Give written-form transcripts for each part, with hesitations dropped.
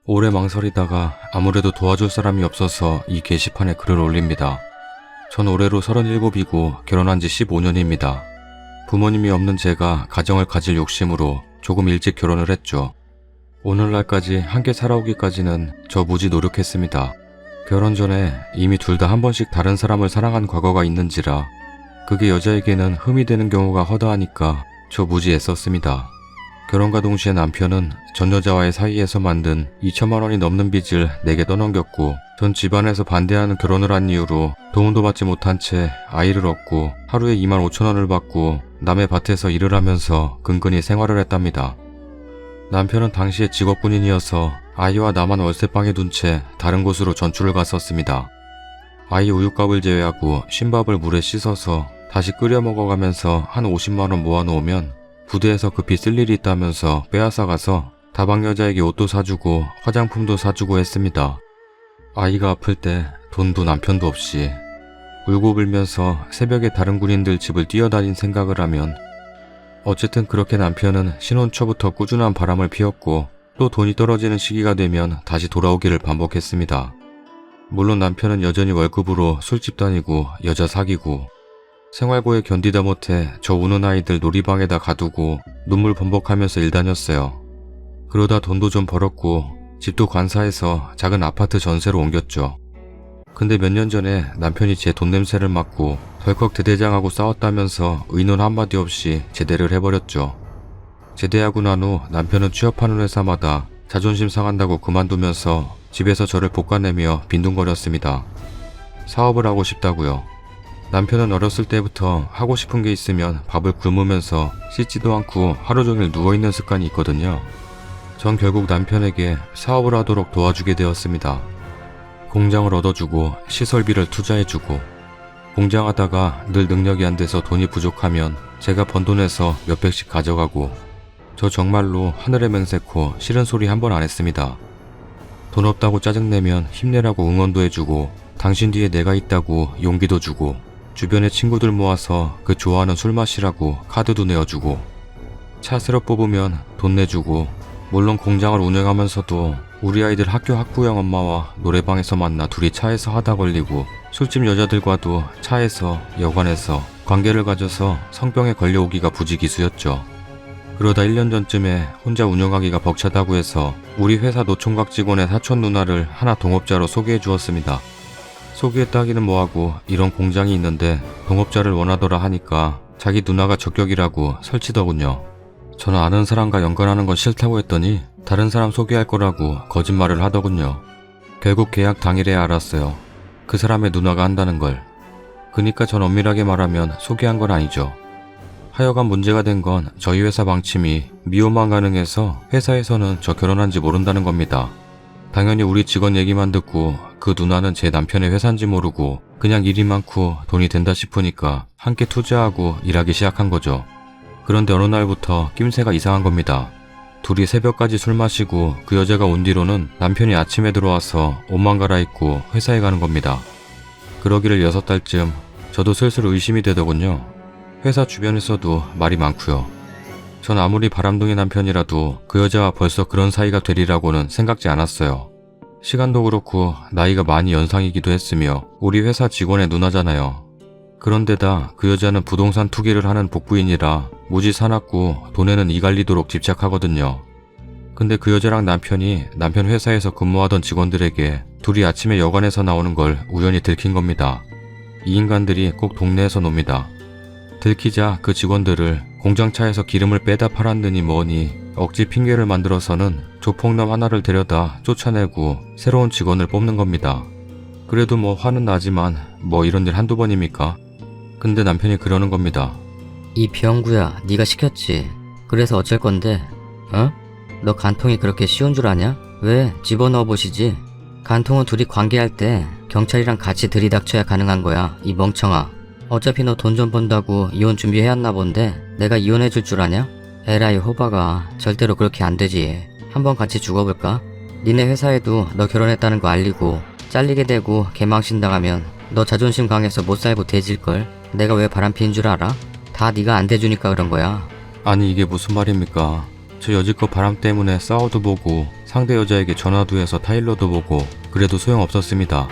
오래 망설이다가 아무래도 도와줄 사람이 없어서 이 게시판에 글을 올립니다. 전 올해로 37이고 결혼한 지 15년입니다. 부모님이 없는 제가 가정을 가질 욕심으로 조금 일찍 결혼을 했죠. 오늘날까지 함께 살아오기까지는 저 무지 노력했습니다. 결혼 전에 이미 둘 다 한 번씩 다른 사람을 사랑한 과거가 있는지라 그게 여자에게는 흠이 되는 경우가 허다하니까 저 무지 애썼습니다. 결혼과 동시에 남편은 전 여자와의 사이에서 만든 2천만 원이 넘는 빚을 내게 떠넘겼고 전 집안에서 반대하는 결혼을 한 이유로 도움도 받지 못한 채 아이를 얻고 하루에 2만 5천 원을 받고 남의 밭에서 일을 하면서 근근히 생활을 했답니다. 남편은 당시에 직업군인이어서 아이와 나만 월세방에 둔 채 다른 곳으로 전출을 갔었습니다. 아이 우유값을 제외하고 쉰밥을 물에 씻어서 다시 끓여 먹어가면서 한 50만 원 모아놓으면 부대에서 급히 쓸 일이 있다면서 빼앗아가서 다방 여자에게 옷도 사주고 화장품도 사주고 했습니다. 아이가 아플 때 돈도 남편도 없이 울고 불면서 새벽에 다른 군인들 집을 뛰어다닌 생각을 하면 어쨌든 그렇게 남편은 신혼 초부터 꾸준한 바람을 피웠고 또 돈이 떨어지는 시기가 되면 다시 돌아오기를 반복했습니다. 물론 남편은 여전히 월급으로 술집 다니고 여자 사귀고 생활고에 견디다 못해 저 우는 아이들 놀이방에다 가두고 눈물 범벅하면서 일 다녔어요. 그러다 돈도 좀 벌었고 집도 관사해서 작은 아파트 전세로 옮겼죠. 근데 몇 년 전에 남편이 제 돈 냄새를 맡고 덜컥 대대장하고 싸웠다면서 의논 한마디 없이 제대를 해버렸죠. 제대하고 난 후 남편은 취업하는 회사마다 자존심 상한다고 그만두면서 집에서 저를 볶아내며 빈둥거렸습니다. 사업을 하고 싶다고요. 남편은 어렸을 때부터 하고 싶은 게 있으면 밥을 굶으면서 씻지도 않고 하루 종일 누워있는 습관이 있거든요. 전 결국 남편에게 사업을 하도록 도와주게 되었습니다. 공장을 얻어주고 시설비를 투자해주고 공장하다가 늘 능력이 안 돼서 돈이 부족하면 제가 번 돈에서 몇백씩 가져가고 저 정말로 하늘의 맹세코 싫은 소리 한 번 안 했습니다. 돈 없다고 짜증내면 힘내라고 응원도 해주고 당신 뒤에 내가 있다고 용기도 주고 주변에 친구들 모아서 그 좋아하는 술 마시라고 카드도 내어주고 차 새로 뽑으면 돈 내주고 물론 공장을 운영하면서도 우리 아이들 학교 학부형 엄마와 노래방에서 만나 둘이 차에서 하다 걸리고 술집 여자들과도 차에서 여관에서 관계를 가져서 성병에 걸려오기가 부지기수였죠. 그러다 1년 전쯤에 혼자 운영하기가 벅차다고 해서 우리 회사 노총각 직원의 사촌 누나를 하나 동업자로 소개해 주었습니다. 소개했다기는 뭐하고 이런 공장이 있는데 동업자를 원하더라 하니까 자기 누나가 적격이라고 설치더군요. 저는 아는 사람과 연관하는 건 싫다고 했더니 다른 사람 소개할 거라고 거짓말을 하더군요. 결국 계약 당일에 알았어요. 그 사람의 누나가 한다는 걸. 그니까 전 엄밀하게 말하면 소개한 건 아니죠. 하여간 문제가 된 건 저희 회사 방침이 미혼만 가능해서 회사에서는 저 결혼한지 모른다는 겁니다. 당연히 우리 직원 얘기만 듣고 그 누나는 제 남편의 회사인지 모르고 그냥 일이 많고 돈이 된다 싶으니까 함께 투자하고 일하기 시작한 거죠. 그런데 어느 날부터 낌새가 이상한 겁니다. 둘이 새벽까지 술 마시고 그 여자가 온 뒤로는 남편이 아침에 들어와서 옷만 갈아입고 회사에 가는 겁니다. 그러기를 6달쯤 저도 슬슬 의심이 되더군요. 회사 주변에서도 말이 많고요. 전 아무리 바람둥이 남편이라도 그 여자와 벌써 그런 사이가 되리라고는 생각지 않았어요. 시간도 그렇고 나이가 많이 연상이기도 했으며 우리 회사 직원의 누나잖아요. 그런데다 그 여자는 부동산 투기를 하는 복부인이라 무지 사납고 돈에는 이갈리도록 집착하거든요. 근데 그 여자랑 남편이 남편 회사에서 근무하던 직원들에게 둘이 아침에 여관에서 나오는 걸 우연히 들킨 겁니다. 이 인간들이 꼭 동네에서 놉니다. 들키자 그 직원들을 공장차에서 기름을 빼다 팔았느니 뭐니 억지 핑계를 만들어서는 조폭놈 하나를 데려다 쫓아내고 새로운 직원을 뽑는 겁니다. 그래도 뭐 화는 나지만 뭐 이런 일 한두 번입니까? 근데 남편이 그러는 겁니다. 이 병구야, 네가 시켰지. 그래서 어쩔 건데? 어? 너 간통이 그렇게 쉬운 줄 아냐? 왜? 집어넣어 보시지. 간통은 둘이 관계할 때 경찰이랑 같이 들이닥쳐야 가능한 거야, 이 멍청아. 어차피 너 돈 좀 번다고 이혼 준비해왔나 본데 내가 이혼해줄 줄 아냐? 에라이 호박아, 절대로 그렇게 안 되지. 한번 같이 죽어볼까? 니네 회사에도 너 결혼했다는 거 알리고 잘리게 되고 개망신당하면 너 자존심 강해서 못 살고 돼질걸. 내가 왜 바람피는 줄 알아? 다 네가 안 대주니까 그런 거야. 아니 이게 무슨 말입니까? 저 여지껏 바람 때문에 싸워도 보고 상대 여자에게 전화도 해서 타일러도 보고 그래도 소용없었습니다.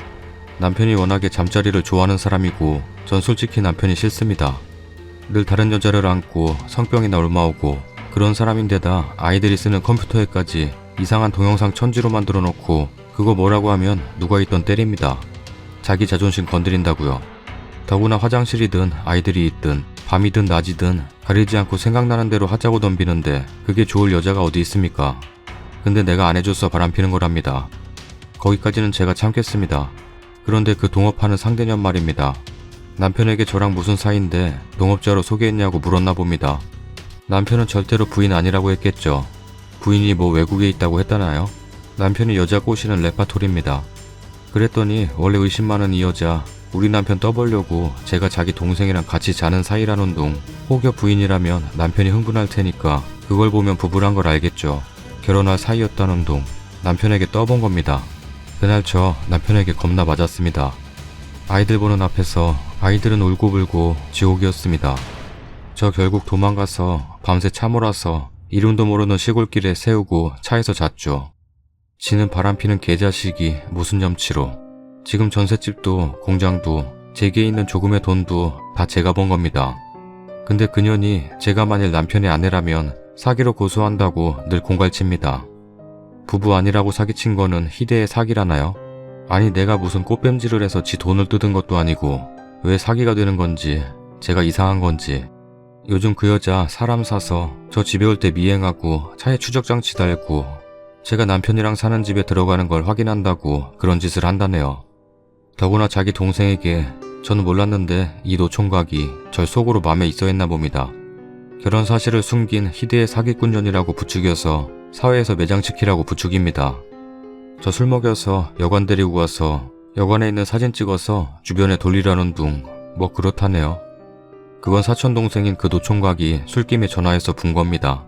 남편이 워낙에 잠자리를 좋아하는 사람이고 전 솔직히 남편이 싫습니다. 늘 다른 여자를 안고 성병이나 옮아오고 그런 사람인데다 아이들이 쓰는 컴퓨터에까지 이상한 동영상 천지로 만들어 놓고 그거 뭐라고 하면 누가 있던 때립니다. 자기 자존심 건드린다고요. 더구나 화장실이든 아이들이 있든 밤이든 낮이든 가리지 않고 생각나는 대로 하자고 덤비는데 그게 좋을 여자가 어디 있습니까? 근데 내가 안 해줘서 바람피는 거랍니다. 거기까지는 제가 참겠습니다. 그런데 그 동업하는 상대년 말입니다. 남편에게 저랑 무슨 사이인데 동업자로 소개했냐고 물었나 봅니다. 남편은 절대로 부인 아니라고 했겠죠. 부인이 뭐 외국에 있다고 했다나요? 남편이 여자 꼬시는 레파토리입니다. 그랬더니 원래 의심 많은 이 여자 우리 남편 떠보려고 제가 자기 동생이랑 같이 자는 사이라는 둥 혹여 부인이라면 남편이 흥분할 테니까 그걸 보면 부부란 걸 알겠죠. 결혼할 사이였다는 둥 남편에게 떠본 겁니다. 그날 저 남편에게 겁나 맞았습니다. 아이들 보는 앞에서 아이들은 울고불고 지옥이었습니다. 저 결국 도망가서 밤새 차 몰아서 이름도 모르는 시골길에 세우고 차에서 잤죠. 지는 바람피는 개자식이 무슨 염치로. 지금 전셋집도 공장도 제게 있는 조금의 돈도 다 제가 번 겁니다. 근데 그년이 제가 만일 남편의 아내라면 사기로 고소한다고 늘 공갈칩니다. 부부 아니라고 사기친 거는 희대의 사기라나요? 아니 내가 무슨 꽃뱀질을 해서 지 돈을 뜯은 것도 아니고 왜 사기가 되는 건지 제가 이상한 건지. 요즘 그 여자 사람 사서 저 집에 올 때 미행하고 차에 추적장치 달고 제가 남편이랑 사는 집에 들어가는 걸 확인한다고 그런 짓을 한다네요. 더구나 자기 동생에게 저는 몰랐는데 이 노총각이 절 속으로 맘에 있어 했나 봅니다. 결혼 사실을 숨긴 희대의 사기꾼년이라고 부추겨서 사회에서 매장시키라고 부추깁니다. 저 술 먹여서 여관 데리고 가서 여관에 있는 사진 찍어서 주변에 돌리라는 둥 뭐 그렇다네요. 그건 사촌동생인 그 노총각이 술김에 전화해서 분 겁니다.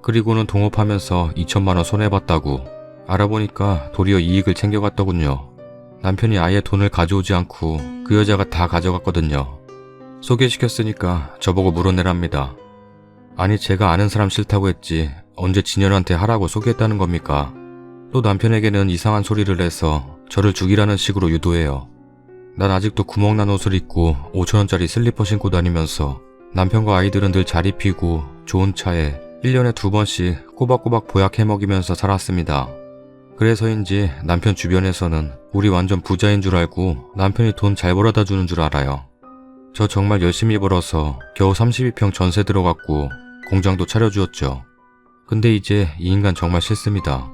그리고는 동업하면서 2천만원 손해봤다고. 알아보니까 도리어 이익을 챙겨갔더군요. 남편이 아예 돈을 가져오지 않고 그 여자가 다 가져갔거든요. 소개시켰으니까 저보고 물어내랍니다. 아니 제가 아는 사람 싫다고 했지 언제 진열한테 하라고 소개했다는 겁니까? 또 남편에게는 이상한 소리를 해서 저를 죽이라는 식으로 유도해요. 난 아직도 구멍난 옷을 입고 5천원짜리 슬리퍼 신고 다니면서 남편과 아이들은 늘 잘 입히고 좋은 차에 1년에 2번씩 꼬박꼬박 보약해 먹이면서 살았습니다. 그래서인지 남편 주변에서는 우리 완전 부자인 줄 알고 남편이 돈 잘 벌어다 주는 줄 알아요. 저 정말 열심히 벌어서 겨우 32평 전세 들어갔고 공장도 차려주었죠. 근데 이제 이 인간 정말 싫습니다.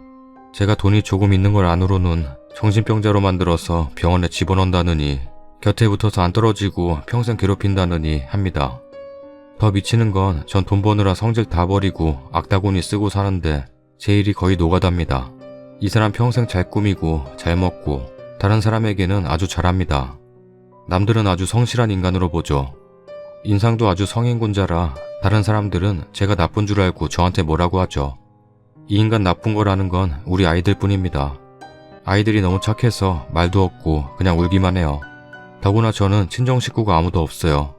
제가 돈이 조금 있는 걸 안으로는 정신병자로 만들어서 병원에 집어넣는다느니 곁에 붙어서 안 떨어지고 평생 괴롭힌다느니 합니다. 더 미치는 건 전 돈 버느라 성질 다 버리고 악다구니 쓰고 사는데 제 일이 거의 노가다입니다. 이 사람 평생 잘 꾸미고 잘 먹고 다른 사람에게는 아주 잘합니다. 남들은 아주 성실한 인간으로 보죠. 인상도 아주 성인군자라 다른 사람들은 제가 나쁜 줄 알고 저한테 뭐라고 하죠. 이 인간 나쁜 거라는 건 우리 아이들 뿐입니다. 아이들이 너무 착해서 말도 없고 그냥 울기만 해요. 더구나 저는 친정 식구가 아무도 없어요.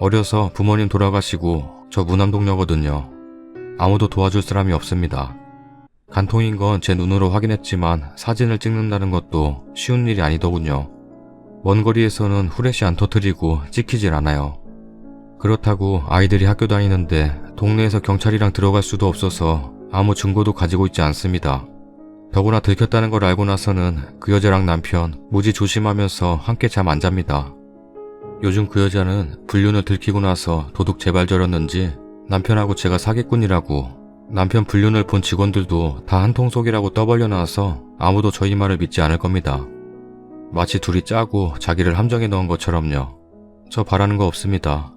어려서 부모님 돌아가시고 저 무남동녀거든요. 아무도 도와줄 사람이 없습니다. 간통인 건 제 눈으로 확인했지만 사진을 찍는다는 것도 쉬운 일이 아니더군요. 먼 거리에서는 후레쉬 안 터뜨리고 찍히질 않아요. 그렇다고 아이들이 학교 다니는데 동네에서 경찰이랑 들어갈 수도 없어서 아무 증거도 가지고 있지 않습니다. 더구나 들켰다는 걸 알고 나서는 그 여자랑 남편 무지 조심하면서 함께 잠 안 잡니다. 요즘 그 여자는 불륜을 들키고 나서 도둑 제발 저렸는지 남편하고 제가 사기꾼이라고 남편 불륜을 본 직원들도 다 한통속이라고 떠벌려 나와서 아무도 저희 말을 믿지 않을 겁니다. 마치 둘이 짜고 자기를 함정에 넣은 것처럼요. 저 바라는 거 없습니다.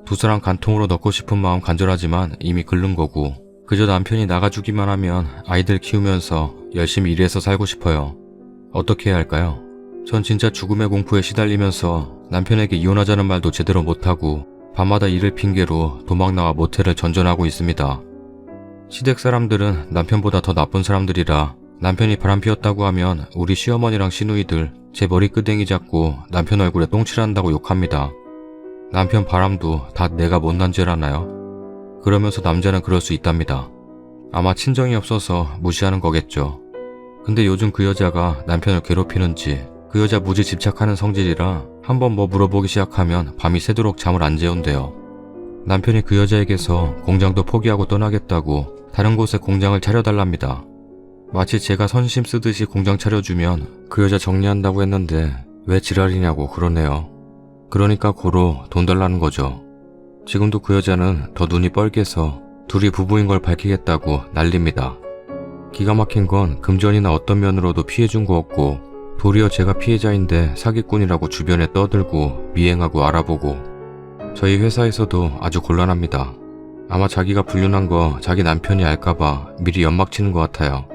두 사람 간통으로 넣고 싶은 마음 간절하지만 이미 긁는 거고 그저 남편이 나가주기만 하면 아이들 키우면서 열심히 일해서 살고 싶어요. 어떻게 해야 할까요? 전 진짜 죽음의 공포에 시달리면서 남편에게 이혼하자는 말도 제대로 못하고 밤마다 일을 핑계로 도망 나와 모텔을 전전하고 있습니다. 시댁 사람들은 남편보다 더 나쁜 사람들이라 남편이 바람피웠다고 하면 우리 시어머니랑 시누이들 제 머리끄댕이 잡고 남편 얼굴에 똥칠한다고 욕합니다. 남편 바람도 다 내가 못난 죄라나요? 그러면서 남자는 그럴 수 있답니다. 아마 친정이 없어서 무시하는 거겠죠. 근데 요즘 그 여자가 남편을 괴롭히는지 그 여자 무지 집착하는 성질이라 한번 뭐 물어보기 시작하면 밤이 새도록 잠을 안 재운대요. 남편이 그 여자에게서 공장도 포기하고 떠나겠다고 다른 곳에 공장을 차려달랍니다. 마치 제가 선심 쓰듯이 공장 차려주면 그 여자 정리한다고 했는데 왜 지랄이냐고 그러네요. 그러니까 고로 돈 달라는 거죠. 지금도 그 여자는 더 눈이 뻘개서 둘이 부부인 걸 밝히겠다고 난립니다. 기가 막힌 건 금전이나 어떤 면으로도 피해준 거 없고 도리어 제가 피해자인데 사기꾼이라고 주변에 떠들고 미행하고 알아보고 저희 회사에서도 아주 곤란합니다. 아마 자기가 불륜한 거 자기 남편이 알까봐 미리 연막 치는 것 같아요.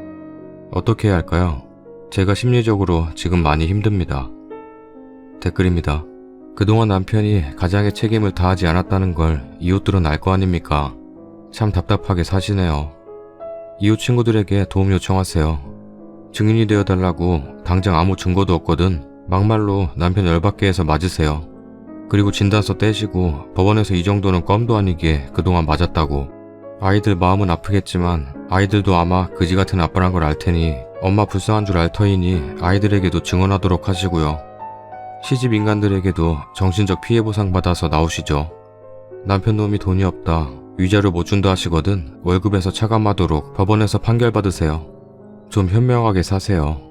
어떻게 해야 할까요? 제가 심리적으로 지금 많이 힘듭니다. 댓글입니다. 그동안 남편이 가장의 책임을 다하지 않았다는 걸 이웃들은 알 거 아닙니까? 참 답답하게 사시네요. 이웃 친구들에게 도움 요청하세요. 증인이 되어달라고 당장 아무 증거도 없거든 막말로 남편 열받게 해서 맞으세요. 그리고 진단서 떼시고 법원에서 이 정도는 껌도 아니게 그동안 맞았다고. 아이들 마음은 아프겠지만 아이들도 아마 그지 같은 아빠란 걸 알 테니 엄마 불쌍한 줄 알 터이니 아이들에게도 증언하도록 하시고요. 시집 인간들에게도 정신적 피해 보상 받아서 나오시죠. 남편 놈이 돈이 없다, 위자료 못 준다 하시거든 월급에서 차감하도록 법원에서 판결 받으세요. 좀 현명하게 사세요.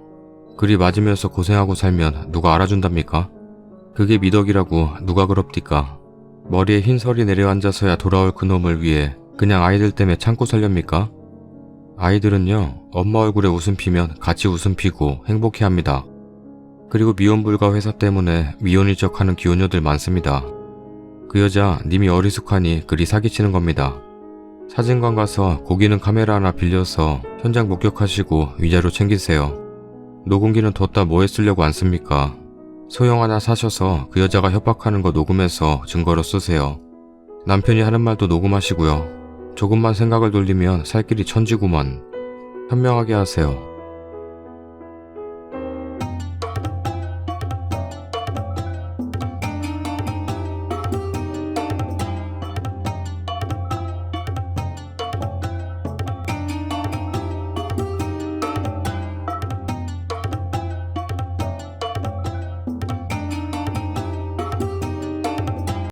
그리 맞으면서 고생하고 살면 누가 알아준답니까? 그게 미덕이라고 누가 그럽디까? 머리에 흰 설이 내려앉아서야 돌아올 그놈을 위해 그냥 아이들 때문에 참고 살렵니까? 아이들은요, 엄마 얼굴에 웃음 피면 같이 웃음 피고 행복해합니다. 그리고 미혼 불가 회사 때문에 미혼일 척하는 기혼녀들 많습니다. 그 여자 님이 어리숙하니 그리 사기치는 겁니다. 사진관 가서 고기는 카메라 하나 빌려서 현장 목격하시고 위자료 챙기세요. 녹음기는 뒀다 뭐에 쓰려고 안 씁니까? 소형 하나 사셔서 그 여자가 협박하는 거 녹음해서 증거로 쓰세요. 남편이 하는 말도 녹음하시고요. 조금만 생각을 돌리면 살 길이 천지구만. 현명하게 하세요.